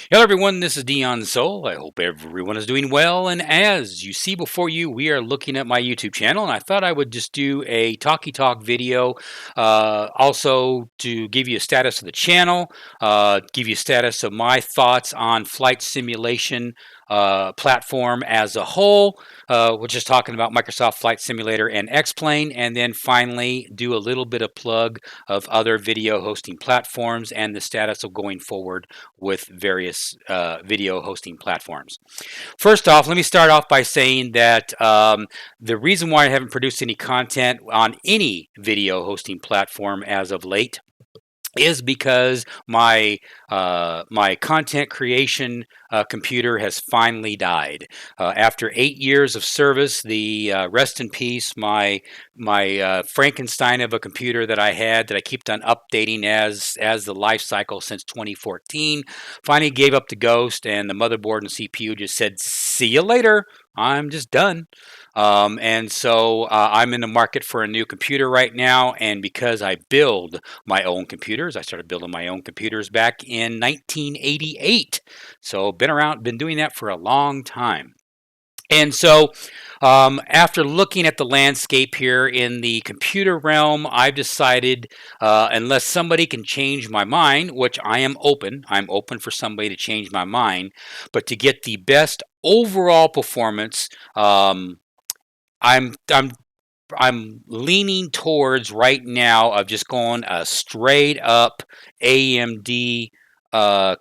Hello, everyone. This is Dion Soul. I hope everyone is doing well. And as you see before you, we are looking at my YouTube channel, and I thought I would just do a talkie talk video, also to give you a status of the channel, give you a status of my thoughts on flight simulation platform as a whole. We're just talking about Microsoft Flight Simulator and X-Plane, and then finally do a little bit of plug of other video hosting platforms and the status of going forward with various video hosting platforms. First off, let me start off by saying that the reason why I haven't produced any content on any video hosting platform as of late is because my content creation computer has finally died after 8 years of service. The rest in peace, my Frankenstein of a computer that I had that I kept on updating as the life cycle since 2014 finally gave up the ghost, and the motherboard and CPU just said, "See you later. I'm just done." And so I'm in the market for a new computer right now, and because I build my own computers. I started building my own computers back in 1988. So been doing that for a long time. And so, after looking at the landscape here in the computer realm, I've decided, unless somebody can change my mind, which I'm open for somebody to change my mind, but to get the best overall performance, I'm I'm I'm leaning towards right now of just going a straight up AMD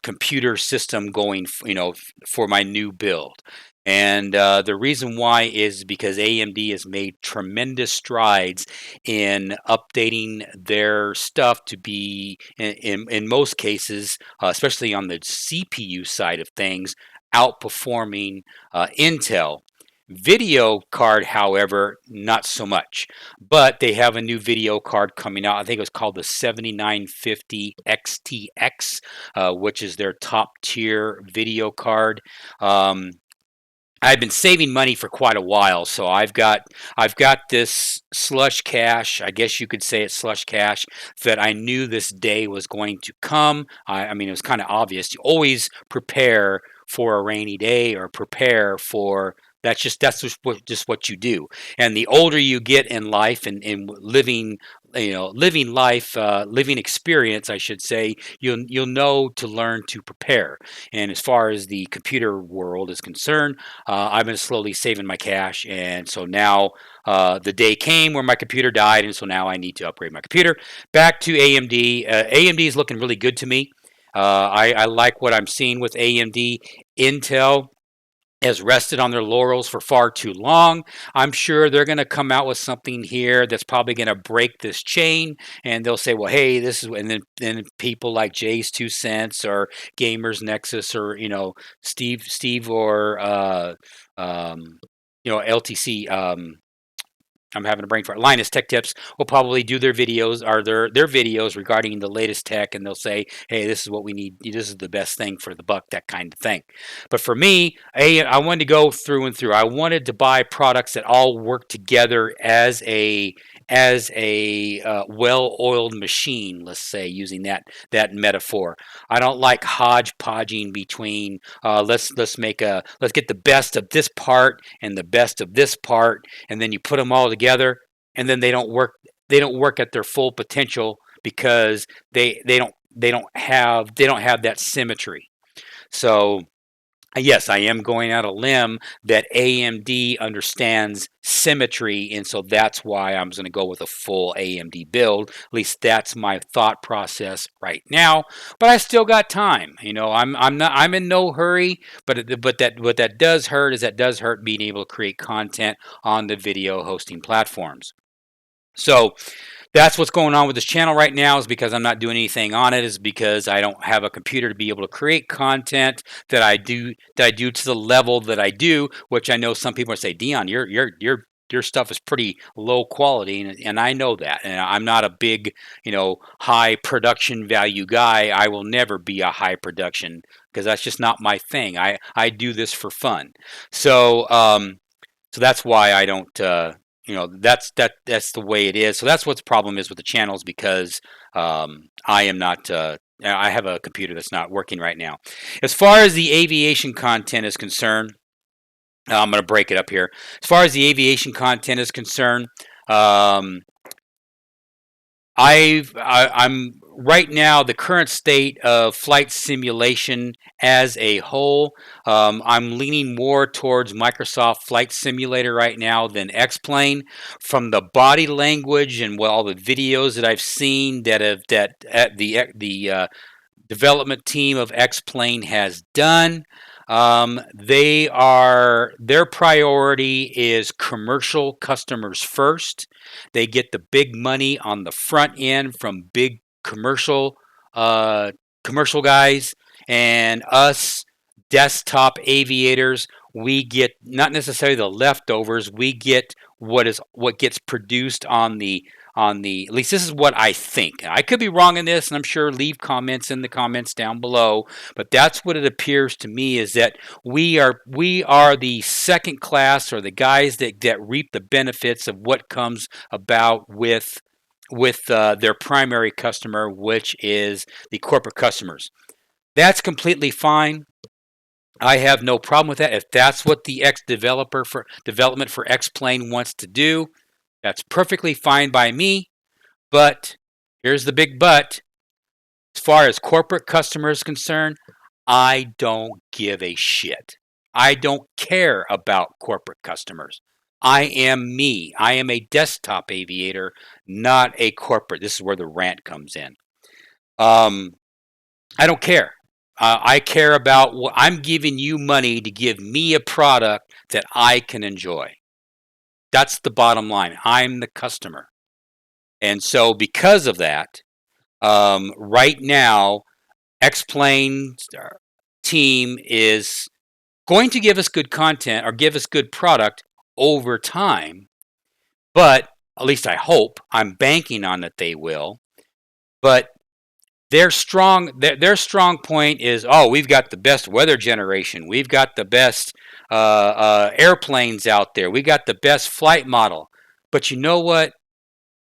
computer system going, for my new build. And the reason why is because AMD has made tremendous strides in updating their stuff to be, in most cases, especially on the CPU side of things, outperforming Intel. Video card, however, not so much. But they have a new video card coming out. I think it was called the 7950 XTX, which is their top tier video card. I've been saving money for quite a while, so I've got this slush cash. I guess you could say it's slush cash that I knew this day was going to come. I mean, it was kind of obvious. You always prepare for a rainy day or prepare for that's just what you do. And the older you get in life and living, living life, living experience, I should say, you'll know to learn to prepare. And as far as the computer world is concerned, I've been slowly saving my cash, and so now the day came where my computer died, and so now I need to upgrade my computer back to AMD. AMD is looking really good to me. I like what I'm seeing with AMD. Intel has rested on their laurels for far too long. I'm sure they're going to come out with something here that's probably going to break this chain, and they'll say, "Well, hey, this is," and then people like Jay's 2 Cents or Gamers Nexus or Steve or LTC. I'm having a brain fart. Linus Tech Tips will probably do their videos or their videos regarding the latest tech, and they'll say, "Hey, this is what we need. This is the best thing for the buck," that kind of thing. But for me, I wanted to go through and through. I wanted to buy products that all work together as a well-oiled machine. Let's say, using that metaphor. I don't like hodgepodging between. Let's get the best of this part and the best of this part, and then you put them all together, and then they don't work at their full potential because they don't have that symmetry. So yes, I am going out a limb that AMD understands symmetry, and so that's why I'm going to go with a full AMD build. At least that's my thought process right now. But I still got time. I'm in no hurry. But that what that does hurt is that does hurt being able to create content on the video hosting platforms. So that's what's going on with this channel right now, is because I'm not doing anything on it, is because I don't have a computer to be able to create content that I do to the level that I do, which I know some people are say, "Dion, your stuff is pretty low quality," and I know that, and I'm not a big, high production value guy. I will never be a high production because that's just not my thing. I do this for fun. So that's why I don't. That's the way it is. So that's what the problem is with the channels, because I am not. I have a computer that's not working right now. As far as the aviation content is concerned, I'm going to break it up here. As far as the aviation content is concerned, um, I'm right now the current state of flight simulation as a whole. I'm leaning more towards Microsoft Flight Simulator right now than X-Plane. From the body language and all the videos that I've seen that have that at the development team of X-Plane has done. Their priority is commercial customers first. They get the big money on the front end from big uh, commercial guys, and us desktop aviators. We get not necessarily the leftovers. We get what gets produced at least this is what I think. I could be wrong in this, and I'm sure leave comments in the comments down below, but that's what it appears to me is that we are the second class, or the guys that reap the benefits of what comes about with their primary customer, which is the corporate customers. That's completely fine. I have no problem with that. If that's what the X developer for development for X Plane wants to do, that's perfectly fine by me. But here's the big but. As far as corporate customers concerned, I don't give a shit. I don't care about corporate customers. I am me. I am a desktop aviator, not a corporate. This is where the rant comes in. Um, I don't care. I care about what I'm giving you money to give me a product that I can enjoy. That's the bottom line. I'm the customer. And so, because of that, right now, X-Plane's team is going to give us good content or give us good product over time, but at least I hope, I'm banking on that they will. But their strong point is, oh, we've got the best weather generation, we've got the best airplanes out there, we got the best flight model. But you know what?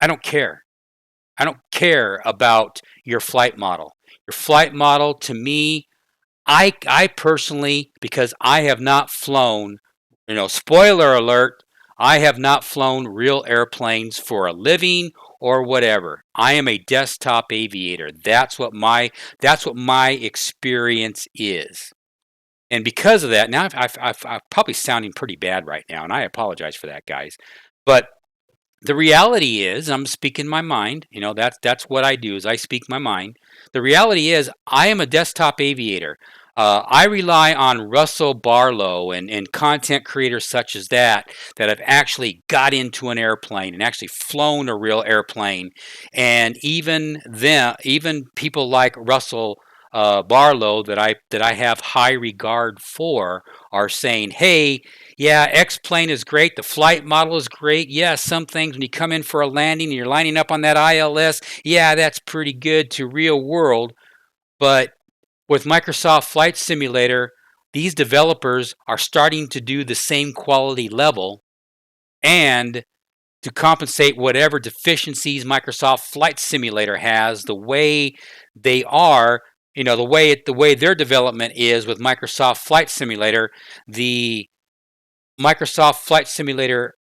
I don't care. I don't care about your flight model. Your flight model, to me, I personally, because I have not flown, spoiler alert, I have not flown real airplanes for a living or whatever. I am a desktop aviator. That's what my experience is. And because of that, now I'm probably sounding pretty bad right now, and I apologize for that, guys. But the reality is, I'm speaking my mind. That's what I do, is I speak my mind. The reality is, I am a desktop aviator. I rely on Russell Barlow and content creators such as that have actually got into an airplane and actually flown a real airplane. And even people like Russell Barlow that I have high regard for are saying, "Hey, yeah, X plane is great. The flight model is great. Yeah, some things when you come in for a landing and you're lining up on that ILS, yeah, that's pretty good to real world. But with Microsoft Flight Simulator, these developers are starting to do the same quality level, and to compensate whatever deficiencies Microsoft Flight Simulator has, the way they are, the way their development is with Microsoft Flight Simulator, the Microsoft Flight Simulator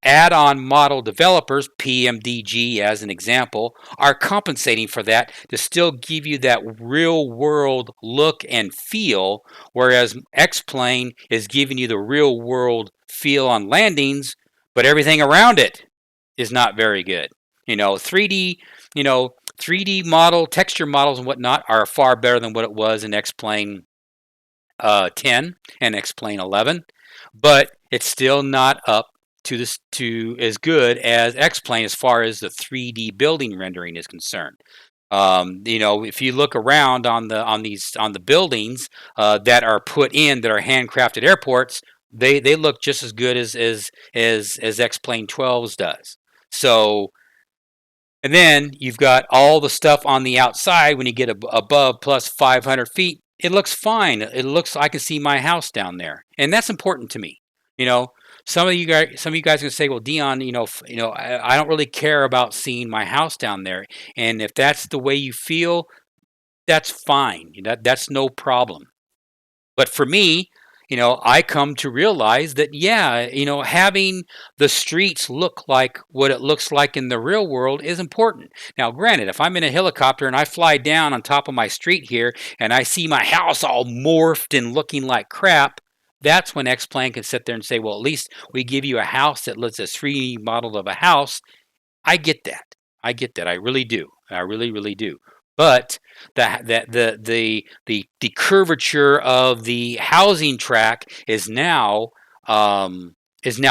add-on model developers, PMDG as an example, are compensating for that to still give you that real-world look and feel, whereas X-Plane is giving you the real-world feel on landings, but everything around it is not very good. 3D, 3D model, texture models and whatnot are far better than what it was in X-Plane 10 and X-Plane 11, but it's still not up to as good as X-Plane as far as the 3D building rendering is concerned. If you look around on the buildings that are put in that are handcrafted airports, they look just as good as X-Plane 12's does. So, and then you've got all the stuff on the outside when you get above plus 500 feet. It looks fine. It looks I can see my house down there, and that's important to me. You know, some of you guys are gonna say, "Well, Dion, I don't really care about seeing my house down there." And if that's the way you feel, That's fine. That's no problem. But for me, I come to realize that, yeah, having the streets look like what it looks like in the real world is important. Now, granted, if I'm in a helicopter and I fly down on top of my street here and I see my house all morphed and looking like crap, that's when X-Plane can sit there and say, well, at least we give you a house that looks as 3D model of a house. I get that. I get that. I really do. I really, really do. But the curvature of the housing track is now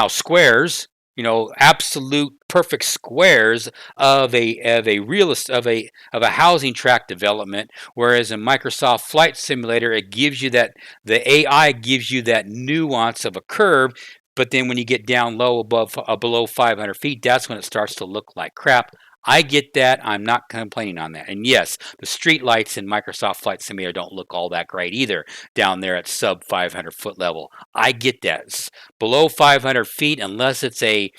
squares. Absolute perfect squares of a realist of a housing track development. Whereas in Microsoft Flight Simulator, it gives you that the AI gives you that nuance of a curve. But then when you get down low below 500 feet, that's when it starts to look like crap. I get that. I'm not complaining on that. And yes, the street lights in Microsoft Flight Simulator don't look all that great either down there at sub 500 foot level. I get that. Below 500 feet, unless it's a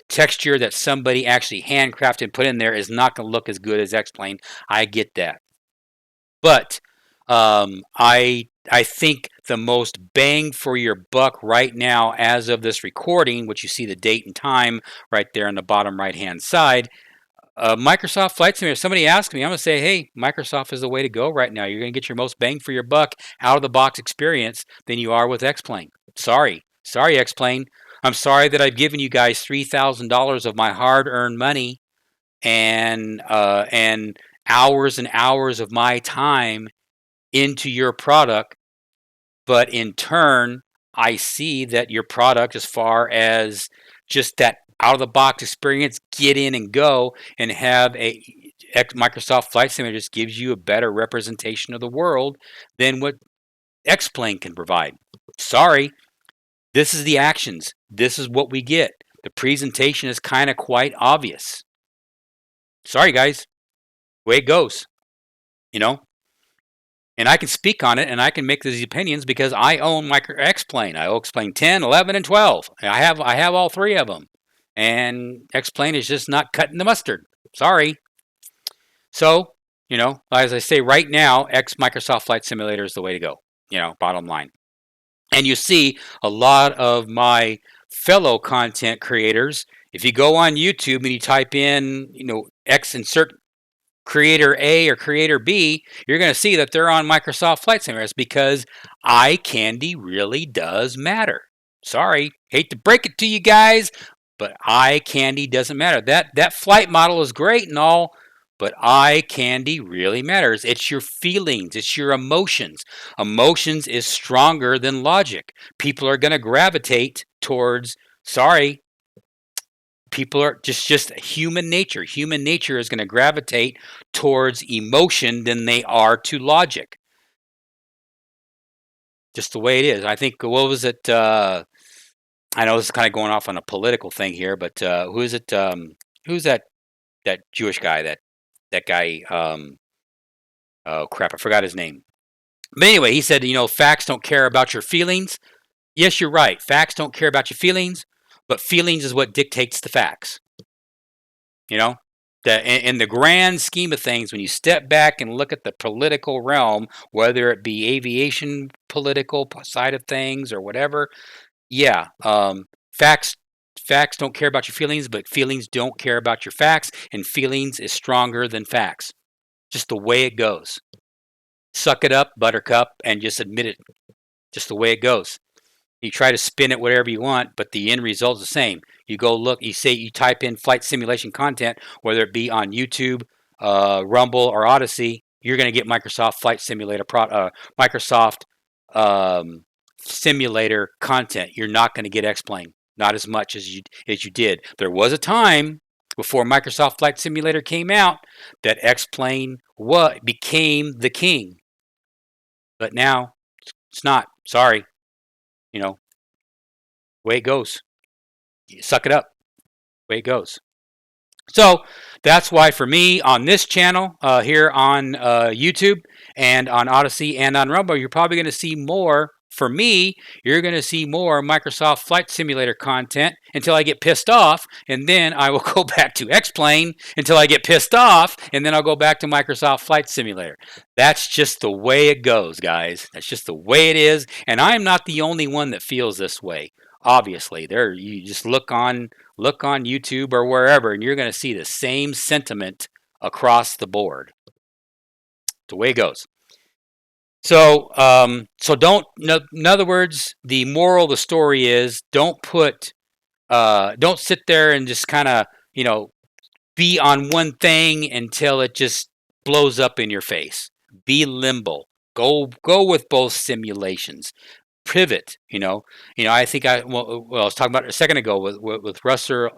texture that somebody actually handcrafted and put in there, is not going to look as good as X-Plane. I get that. But I think the most bang for your buck right now, as of this recording, which you see the date and time right there on the bottom right hand side, Microsoft Flight Simulator. Somebody asked me, I'm going to say, hey, Microsoft is the way to go right now. You're going to get your most bang for your buck out of the box experience than you are with X-Plane. Sorry, X-Plane. I'm sorry that I've given you guys $3,000 of my hard-earned money and hours and hours of my time into your product, but in turn, I see that your product, as far as just that out of the box experience, get in and go and have a Microsoft Flight Simulator, just gives you a better representation of the world than what X-Plane can provide. Sorry, this is the actions. This is what we get. The presentation is kind of quite obvious. Sorry, guys. Way it goes. And I can speak on it, and I can make these opinions because I own X-Plane. I own X-Plane 10, 11, and 12. I have all three of them. And X-Plane is just not cutting the mustard. Sorry. So, as I say right now, Microsoft Flight Simulator is the way to go, bottom line. And you see a lot of my fellow content creators, if you go on YouTube and you type in, X insert creator A or creator B, you're going to see that they're on Microsoft Flight Simulator because eye candy really does matter. Sorry, hate to break it to you guys, but eye candy doesn't matter. That flight model is great and all, but eye candy really matters. It's your feelings. It's your emotions. Emotions is stronger than logic. People are going to gravitate towards, people are just human nature. Human nature is going to gravitate towards emotion than they are to logic. Just the way it is. I think, what was it? I know this is kind of going off on a political thing here, but who is it? Who's that Jewish guy? That guy? Oh crap! I forgot his name. But anyway, he said, facts don't care about your feelings. Yes, you're right. Facts don't care about your feelings, but feelings is what dictates the facts. In the grand scheme of things, when you step back and look at the political realm, whether it be aviation political side of things or whatever, yeah, facts don't care about your feelings, but feelings don't care about your facts, and feelings is stronger than facts. Just the way it goes. Suck it up, buttercup, and just admit it. Just the way it goes. You try to spin it whatever you want, but the end result is the same. You go look, you type in flight simulation content, whether it be on YouTube, Rumble, or Odyssey, you're going to get Microsoft Flight Simulator, Microsoft Simulator content. You're not going to get X-Plane, not as much as you did. There was a time before Microsoft Flight Simulator came out that X-Plane became the king, but now it's not. Sorry. Way it goes. You suck it up. Way it goes. So that's why for me on this channel here on YouTube and on Odyssey and on Rumble, you're probably going to see more For me, you're going to see more Microsoft Flight Simulator content until I get pissed off, and then I will go back to X-Plane until I get pissed off, and then I'll go back to Microsoft Flight Simulator. That's just the way it goes, guys. That's just the way it is, and I'm not the only one that feels this way. Obviously, there you just look on YouTube or wherever, and you're going to see the same sentiment across the board. The way it goes. So, don't. In other words, the moral of the story is don't sit there and just kind of be on one thing until it just blows up in your face. Be limbo. Go with both simulations. Pivot. I think I was talking about it a second ago with Russell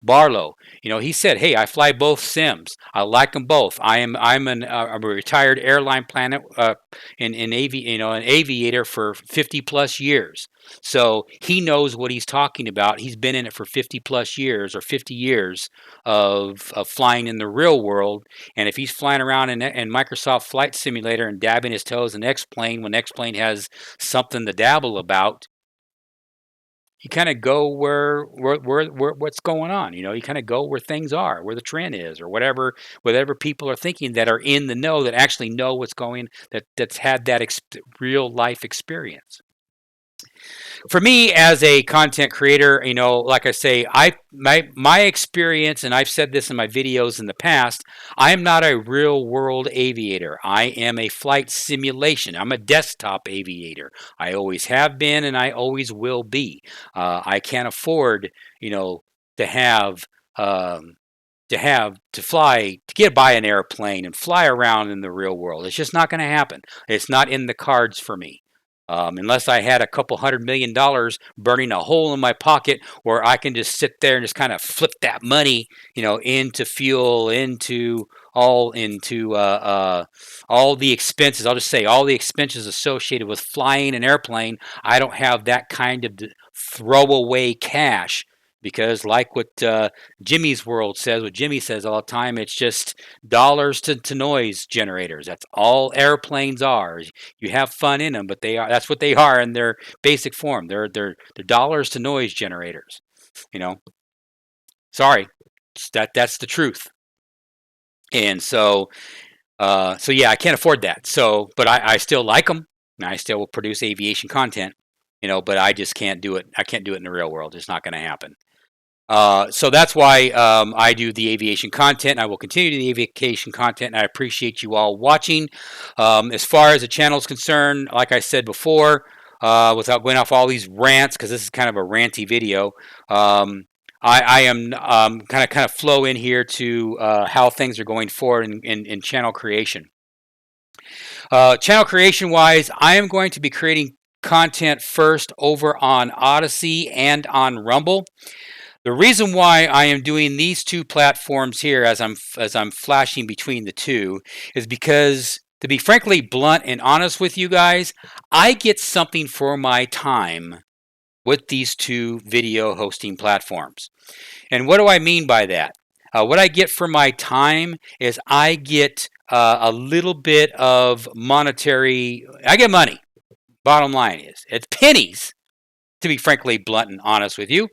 Barlow. He said, "Hey, I fly both sims. I like them both. I'm a retired airline planet an aviator for 50 plus years. So he knows what he's talking about. He's been in it for 50 plus years or 50 years of flying in the real world. And if he's flying around in Microsoft Flight Simulator and dabbing his toes in X-Plane when X-Plane has something to dabble about, you kind of go where what's going on. You kind of go where things are, where the trend is, or whatever people are thinking that are in the know, that actually know what's going, that's had that real life experience. For me as a content creator, like I say, my experience, and I've said this in my videos in the past, I am not a real world aviator. I am a flight simulation. I'm a desktop aviator. I always have been, and I always will be. I can't afford, to have. To get by an airplane and fly around in the real world. It's just not going to happen. It's not in the cards for me. Unless I had a couple $100 million burning a hole in my pocket where I can just sit there and just kind of flip that money, into fuel, into all the expenses. I'll just say all the expenses associated with flying an airplane. I don't have that kind of throwaway cash. Because like what Jimmy's World says, what Jimmy says all the time, it's just dollars to noise generators. That's all airplanes are. You have fun in them, but that's what they are in their basic form. They're dollars to noise generators. Sorry, that's the truth. And so yeah, I can't afford that. So, but I still like them, and I still will produce aviation content. But I just can't do it. I can't do it in the real world. It's not going to happen. So that's why I do the aviation content. I will continue to do the aviation content, and I appreciate you all watching. As far as the channel is concerned, like I said before, without going off all these rants, because this is kind of a ranty video, I am kind of flow in here to how things are going forward in channel creation. Channel creation wise, I am going to be creating content first over on Odyssey and on Rumble. The reason why I am doing these two platforms here as I'm flashing between the two is because, to be frankly blunt and honest with you guys, I get something for my time with these two video hosting platforms. And what do I mean by that? What I get for my time is I get a little bit of monetary. I get money. Bottom line is, it's pennies, to be frankly blunt and honest with you.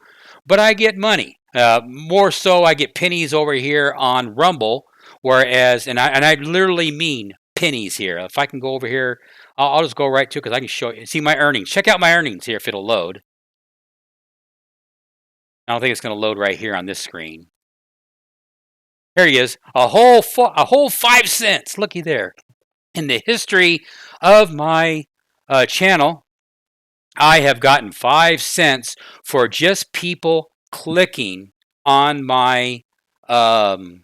But I get money. More so, I get pennies over here on Rumble, whereas, and I literally mean pennies here. If I can go over here, I'll just go right to it because I can show you. See my earnings. Check out my earnings here if it'll load. I don't think it's going to load right here on this screen. Here he is, a whole 5 cents. Looky there. In the history of my channel, I have gotten 5 cents for just people clicking on my, on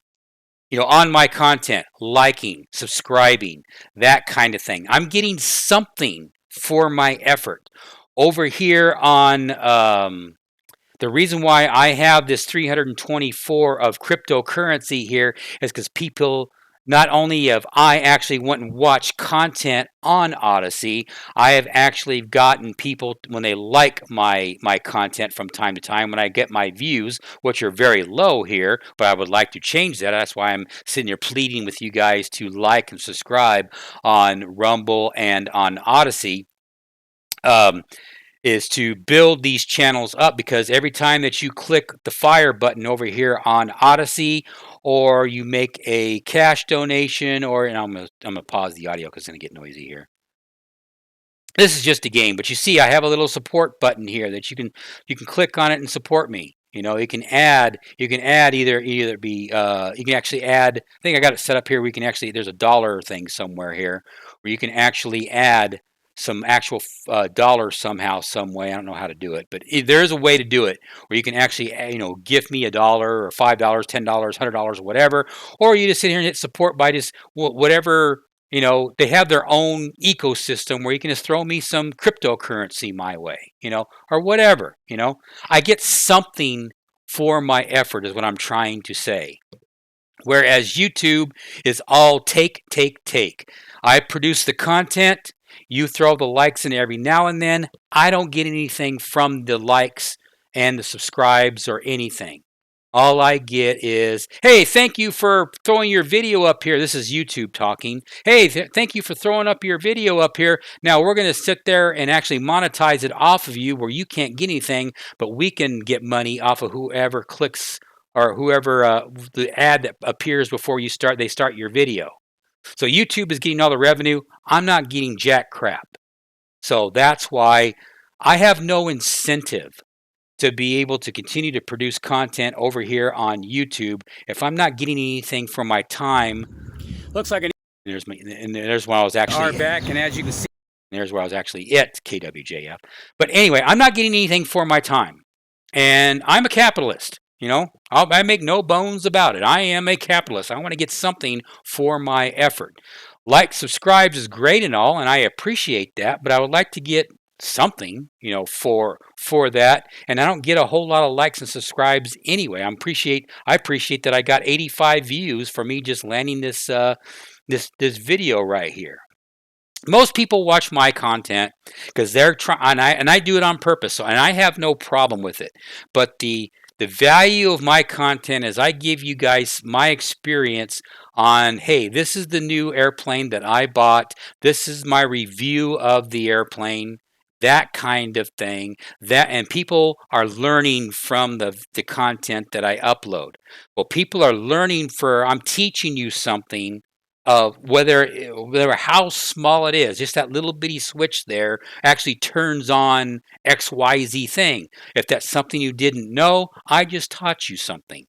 my content, liking, subscribing, that kind of thing. I'm getting something for my effort. Over here on the reason why I have this 324 of cryptocurrency here is because people not only have I actually went and watched content on Odyssey, I have actually gotten people when they like my content from time to time, when I get my views, which are very low here, but I would like to change that. That's why I'm sitting here pleading with you guys to like and subscribe on Rumble and on Odyssey. Um, is to build these channels up, because every time that you click the fire button over here on Odyssey, or you make a cash donation, or, and I'm gonna pause the audio because it's gonna get noisy here. This is just a game, but you see I have a little support button here that you can click on it and support me. You know, you can add either be you can actually add, I think I got it set up here, we can actually, there's a dollar thing somewhere here where you can actually add some actual dollars somehow, some way. I don't know how to do it, but there is a way to do it where you can actually, gift me $1 or $5, $10, $100, whatever, or you just sit here and hit support by just whatever. They have their own ecosystem where you can just throw me some cryptocurrency my way, or whatever. I get something for my effort, is what I'm trying to say. Whereas YouTube is all take, take, take. I produce the content, you throw the likes in every now and then. I don't get anything from the likes and the subscribes or anything. All I get is, hey, thank you for throwing your video up here. This is YouTube talking. Hey, thank you for throwing up your video up here. Now we're going to sit there and actually monetize it off of you, where you can't get anything, but we can get money off of whoever clicks, or whoever the ad that appears before they start your video. So YouTube is getting all the revenue. I'm not getting jack crap. So that's why I have no incentive to be able to continue to produce content over here on YouTube if I'm not getting anything for my time. Looks like there's where I was actually back, and as you can see, there's where I was actually at KWJF. But anyway, I'm not getting anything for my time, and I'm a capitalist. I make no bones about it. I am a capitalist. I want to get something for my effort. Like, subscribes is great and all, and I appreciate that, but I would like to get something, for that. And I don't get a whole lot of likes and subscribes anyway. I appreciate that I got 85 views for me just landing this video right here. Most people watch my content because they're trying, and I do it on purpose. So, and I have no problem with it. But the value of my content is I give you guys my experience on, hey, this is the new airplane that I bought. This is my review of the airplane. That kind of thing. And people are learning from the content that I upload. Well, people are learning I'm teaching you something of whether how small it is. Just that little bitty switch there actually turns on XYZ thing. If that's something you didn't know, I just taught you something.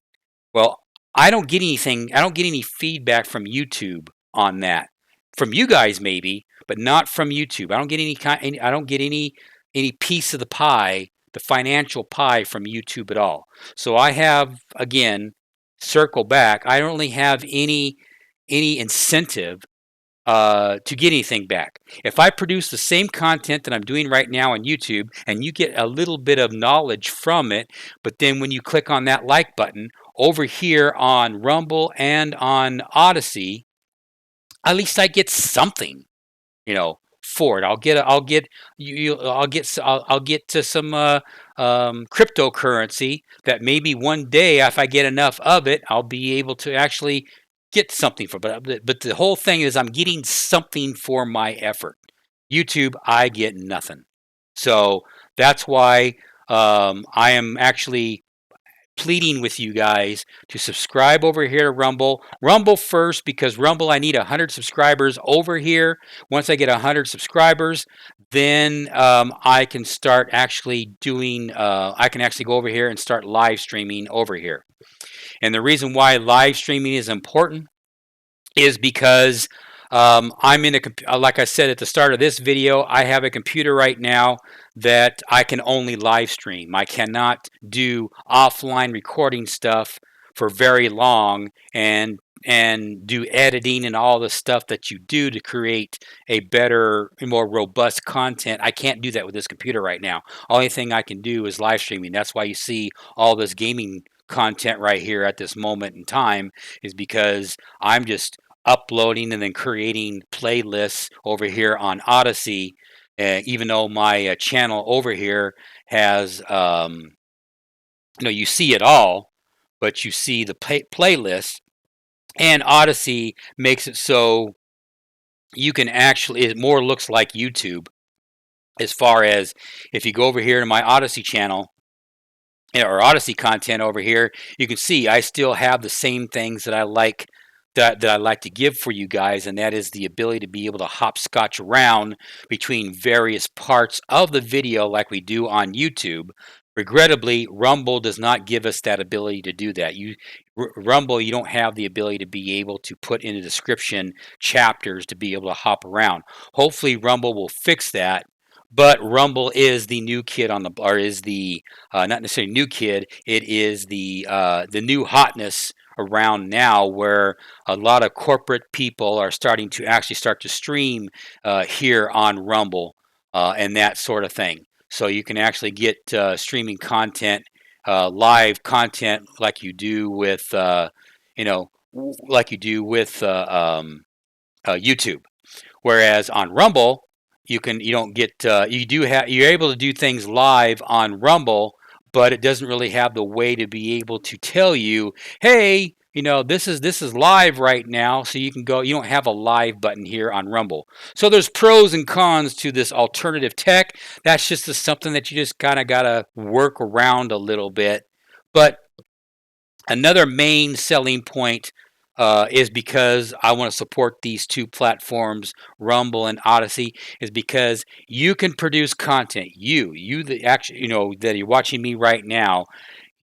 Well, I don't get anything. I don't get any feedback from YouTube on that. From you guys maybe, but not from YouTube. I don't get any piece of the pie, the financial pie, from YouTube at all. So I have, again, circle back. I don't really have any incentive to get anything back. If I produce the same content that I'm doing right now on YouTube, and you get a little bit of knowledge from it, but then when you click on that like button over here on Rumble and on Odyssey, at least I get something, for it. I'll get to some cryptocurrency that maybe one day, if I get enough of it, I'll be able to actually get something for. But the whole thing is I'm getting something for my effort. YouTube, I get nothing. So that's why I am actually pleading with you guys to subscribe over here to Rumble. Rumble first, because Rumble, I need 100 subscribers over here. Once I get 100 subscribers, then I can start actually doing, I can actually go over here and start live streaming over here. And the reason why live streaming is important is because I'm in like I said at the start of this video, I have a computer right now that I can only live stream. I cannot do offline recording stuff for very long and do editing and all the stuff that you do to create a better, more robust content. I can't do that with this computer right now. Only thing I can do is live streaming. That's why you see all this gaming content right here at this moment in time, is because I'm just uploading and then creating playlists over here on Odyssey, even though my channel over here has, you see it all, but you see the playlist, and Odyssey makes it so you can actually, it more looks like YouTube as far as if you go over here to my Odyssey channel or Odyssey content over here, you can see I still have the same things that I like that I like to give for you guys, and that is the ability to be able to hopscotch around between various parts of the video like we do on YouTube. Regrettably, Rumble does not give us that ability to do that. Rumble, you don't have the ability to be able to put in a description chapters to be able to hop around. Hopefully, Rumble will fix that. But Rumble is the new kid on the, or is the not necessarily new kid. It is the new hotness around now, where a lot of corporate people are starting to actually start to stream here on Rumble and that sort of thing. So you can actually get streaming content, live content, like you do with YouTube. Whereas on Rumble, you're able to do things live on Rumble, but it doesn't really have the way to be able to tell you, hey, this is live right now, so you can go. You don't have a live button here on Rumble. So there's pros and cons to this alternative tech. That's just something that you just kind of gotta work around a little bit. But another main selling point is because I want to support these two platforms, Rumble and Odyssey, is because you can produce content. You that actually, that you're watching me right now,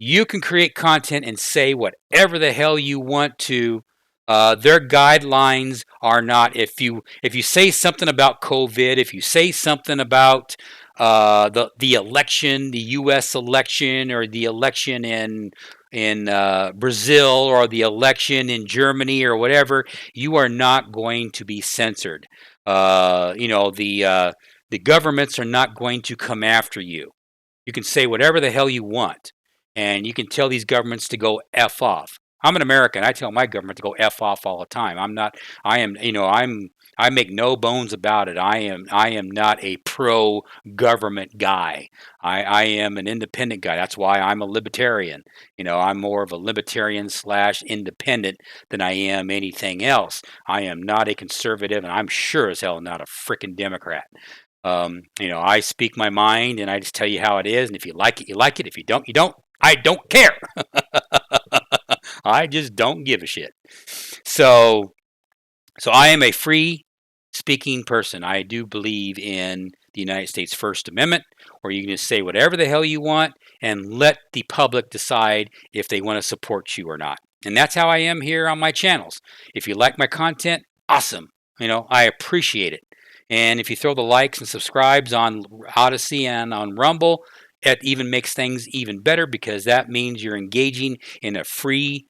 you can create content and say whatever the hell you want to. Their guidelines are not, if you say something about COVID, if you say something about the election, the U.S. election, or the election in Brazil, or the election in Germany, or whatever, you are not going to be censored. The governments are not going to come after you. You can say whatever the hell you want, and you can tell these governments to go F off. I'm an American. I tell my government to go F off all the time. I'm not. I am. I make no bones about it. I am not a pro government guy. I am an independent guy. That's why I'm a libertarian. I'm more of a libertarian slash independent than I am anything else. I am not a conservative, and I'm sure as hell not a freaking Democrat. I speak my mind, and I just tell you how it is. And if you like it, you like it. If you don't, you don't. I don't care. I just don't give a shit. So I am a free speaking person. I do believe in the United States First Amendment, where you can just say whatever the hell you want and let the public decide if they want to support you or not. And that's how I am here on my channels. If you like my content, awesome. I appreciate it. And if you throw the likes and subscribes on Odyssey and on Rumble, it even makes things even better, because that means you're engaging in a free,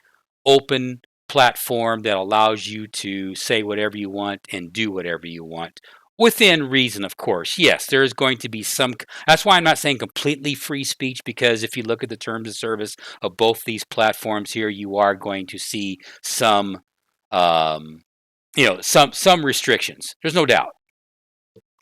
open platform that allows you to say whatever you want and do whatever you want. Within reason, of course. Yes, there is going to be some. That's why I'm not saying completely free speech, because if you look at the terms of service of both these platforms here, you are going to see some restrictions. There's no doubt.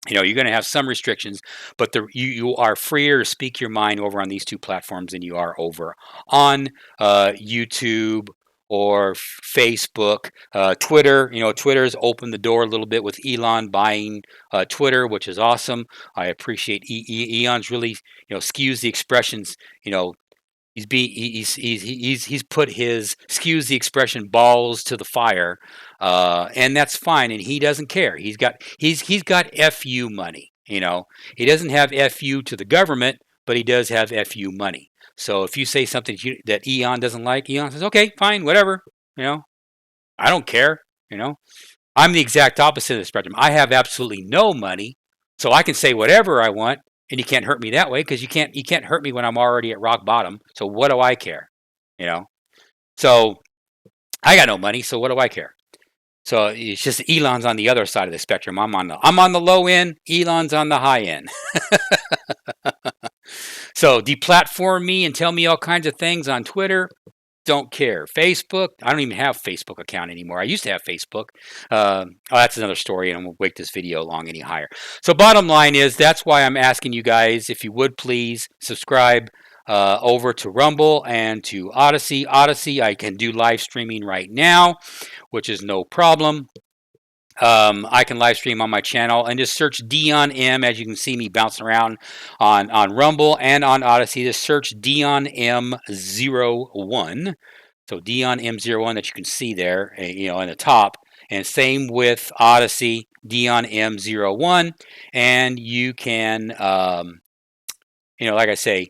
You're going to have some restrictions, but you are freer to speak your mind over on these two platforms than you are over on YouTube or Facebook. Twitter, Twitter's opened the door a little bit with Elon buying Twitter, which is awesome. I appreciate Elon's really, skews the expressions, He's put his, excuse the expression, balls to the fire, and that's fine. And he doesn't care. He's got FU money. He doesn't have FU to the government, but he does have FU money. So if you say something that Eon doesn't like, Eon says, okay, fine, whatever. I don't care. I'm the exact opposite of the spectrum. I have absolutely no money, so I can say whatever I want. And you can't hurt me that way, because you can't hurt me when I'm already at rock bottom. So what do I care? So I got no money, so what do I care? So it's just Elon's on the other side of the spectrum. I'm on the low end. Elon's on the high end. So deplatform me and tell me all kinds of things on Twitter. don't care. Facebook, I don't even have Facebook account anymore. I used to have Facebook. That's another story, and I won't make this video long any higher. So bottom line is, that's why I'm asking you guys, if you would please subscribe over to Rumble and to Odyssey. Odyssey, I can do live streaming right now, which is no problem. I can live stream on my channel and just search Dion M, as you can see me bouncing around on Rumble and on Odyssey. Just search Dion M01. So Dion M01 that you can see there, in the top. And same with Odyssey, Dion M01. And you can, like I say,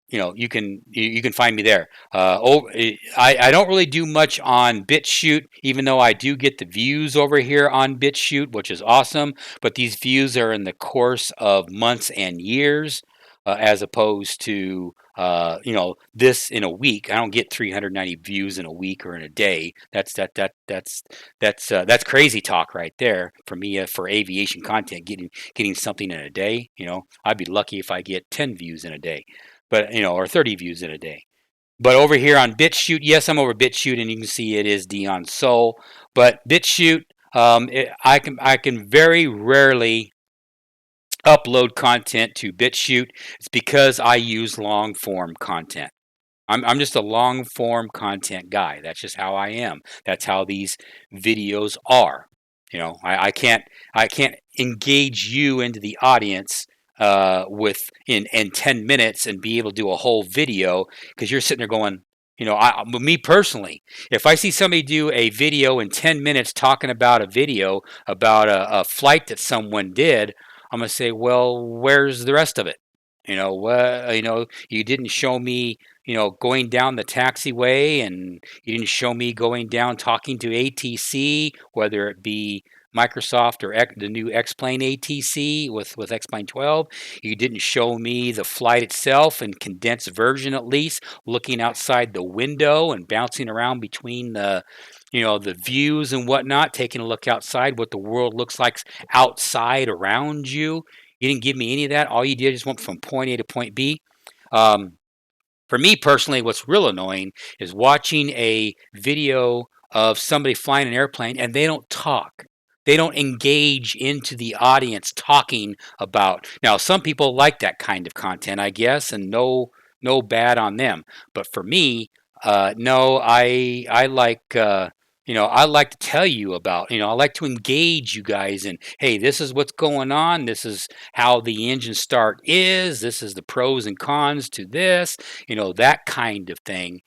you can find me there. I don't really do much on BitChute, even though I do get the views over here on BitChute, which is awesome. But these views are in the course of months and years, as opposed to this in a week. I don't get 390 views in a week or in a day. That's crazy talk right there for me, for aviation content. Getting something in a day, I'd be lucky if I get 10 views in a day, but or 30 views in a day. But over here on BitChute, yes, I'm over BitChute, and you can see it is Dion Soul. But BitChute, I can very rarely upload content to BitChute. It's because I use long form content. I'm just a long form content guy. That's just how I am. That's how these videos are. I can't engage you into the audience in 10 minutes and be able to do a whole video, because you're sitting there going, me personally, if I see somebody do a video in 10 minutes talking about a video about a flight that someone did, I'm gonna say, well, where's the rest of it? You didn't show me, going down the taxiway, and you didn't show me going down talking to ATC, whether it be Microsoft or the new X-Plane ATC with X-Plane 12. You didn't show me the flight itself in condensed version, at least, looking outside the window and bouncing around between the views and whatnot, taking a look outside, what the world looks like outside around you. You didn't give me any of that. All you did is went from point A to point B. For me personally, what's real annoying is watching a video of somebody flying an airplane and they don't talk. They don't engage into the audience talking about. Now, some people like that kind of content, I guess, and no bad on them. But for me, no, I like. I like to tell you about, I like to engage you guys in, hey, this is what's going on. This is how the engine start is. This is the pros and cons to this, that kind of thing.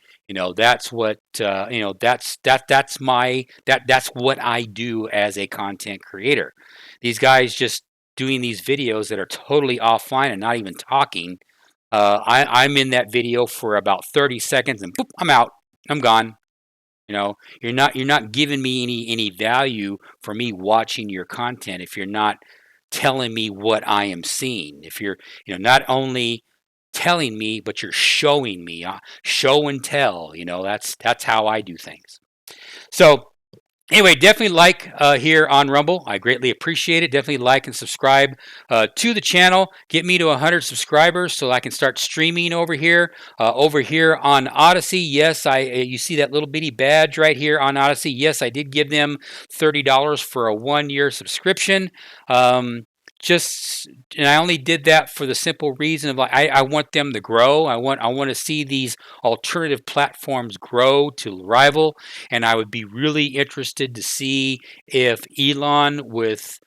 That's what, that's what I do as a content creator. These guys just doing these videos that are totally offline and not even talking. I'm in that video for about 30 seconds and boop, I'm out. I'm gone. You're not giving me any value for me watching your content if you're not telling me what I am seeing. If you're not only telling me, but you're showing me, show and tell. That's how I do things. So anyway, definitely like here on Rumble. I greatly appreciate it. Definitely like and subscribe to the channel. Get me to 100 subscribers so I can start streaming over here. Over here on Odyssey, yes, you see that little bitty badge right here on Odyssey. Yes, I did give them $30 for a 1-year subscription. And I only did that for the simple reason of I want them to grow. I want to see these alternative platforms grow to rival, and I would be really interested to see if Elon with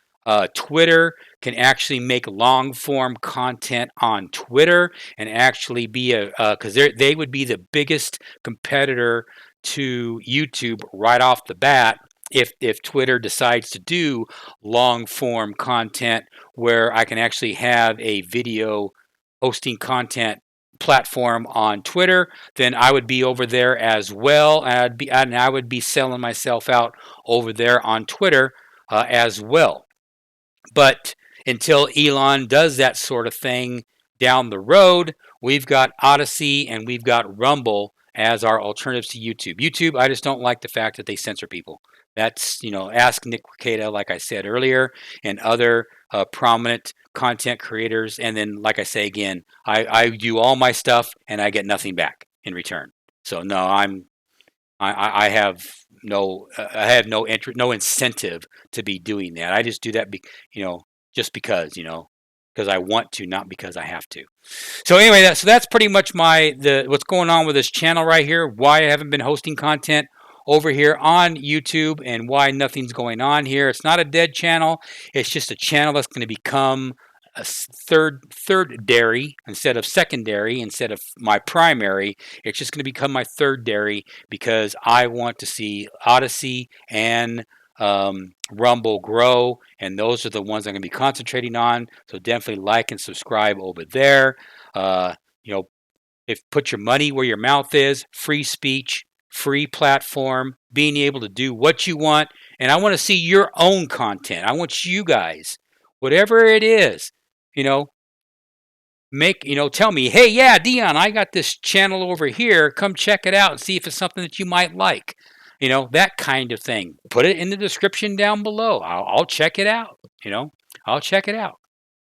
Twitter can actually make long form content on Twitter and actually be because they would be the biggest competitor to YouTube right off the bat if Twitter decides to do long form content where I can actually have a video hosting content platform on Twitter. Then I would be over there as well, and I would be selling myself out over there on Twitter as well. But until Elon does that sort of thing down the road, we've got Odyssey and we've got Rumble as our alternatives to YouTube. YouTube, I just don't like the fact that they censor people. That's, ask Nick Ricada, like I said earlier, and other prominent content creators. And then, like I say again, I do all my stuff and I get nothing back in return. So no, I have I have no interest, no incentive to be doing that. I just do that, you know, just because, because I want to, not because I have to. So anyway, that's pretty much the what's going on with this channel right here. Why I haven't been hosting content over here on YouTube and why nothing's going on here. It's not a dead channel. It's just a channel that's going to become a third dairy instead of secondary, instead of my primary. It's just going to become my third dairy because I want to see Odyssey and Rumble grow, and those are the ones I'm going to be concentrating on. So definitely like and subscribe over there. Uh, you know, if put your money where your mouth is, free speech, free platform, being able to do what you want, and I want to see your own content. I want you guys, whatever it is, you know, tell me, hey, yeah, Dion, I got this channel over here. Come check it out and see if it's something that you might like. That kind of thing. Put it in the description down below. I'll check it out. I'll check it out.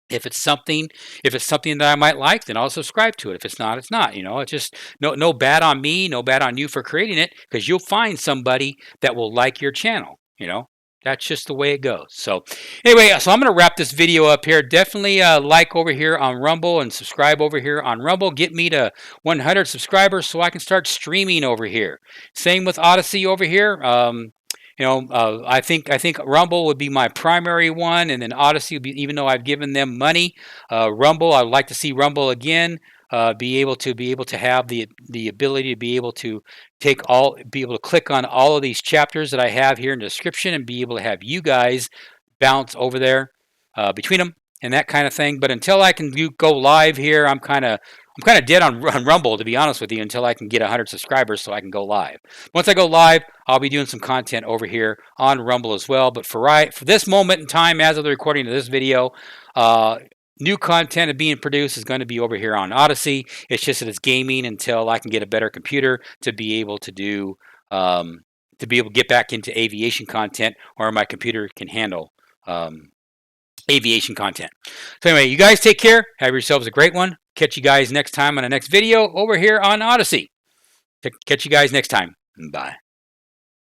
If it's something that I might like, then I'll subscribe to it. If it's not, it's not. It's just no bad on me, no bad on you for creating it, because you'll find somebody that will like your channel. That's just the way it goes. So anyway, so I'm going to wrap this video up here. Definitely like over here on Rumble and subscribe over here on Rumble. Get me to 100 subscribers so I can start streaming over here. Same with Odyssey over here. I think Rumble would be my primary one, and then Odyssey would be, even though I've given them money, Rumble. I'd like to see Rumble again. Be able to have the ability to be able to be able to click on all of these chapters that I have here in the description, and be able to have you guys bounce over there between them and that kind of thing. But until I can go live here, I'm kind of dead on Rumble, to be honest with you, until I can get 100 subscribers so I can go live. Once I go live, I'll be doing some content over here on Rumble as well. But for this moment in time, as of the recording of this video, new content being produced is going to be over here on Odyssey. It's just that it's gaming until I can get a better computer to be able to do get back into aviation content, or my computer can handle aviation content. So anyway, you guys take care. Have yourselves a great one. Catch you guys next time on the next video over here on Odyssey. Catch you guys next time. Bye.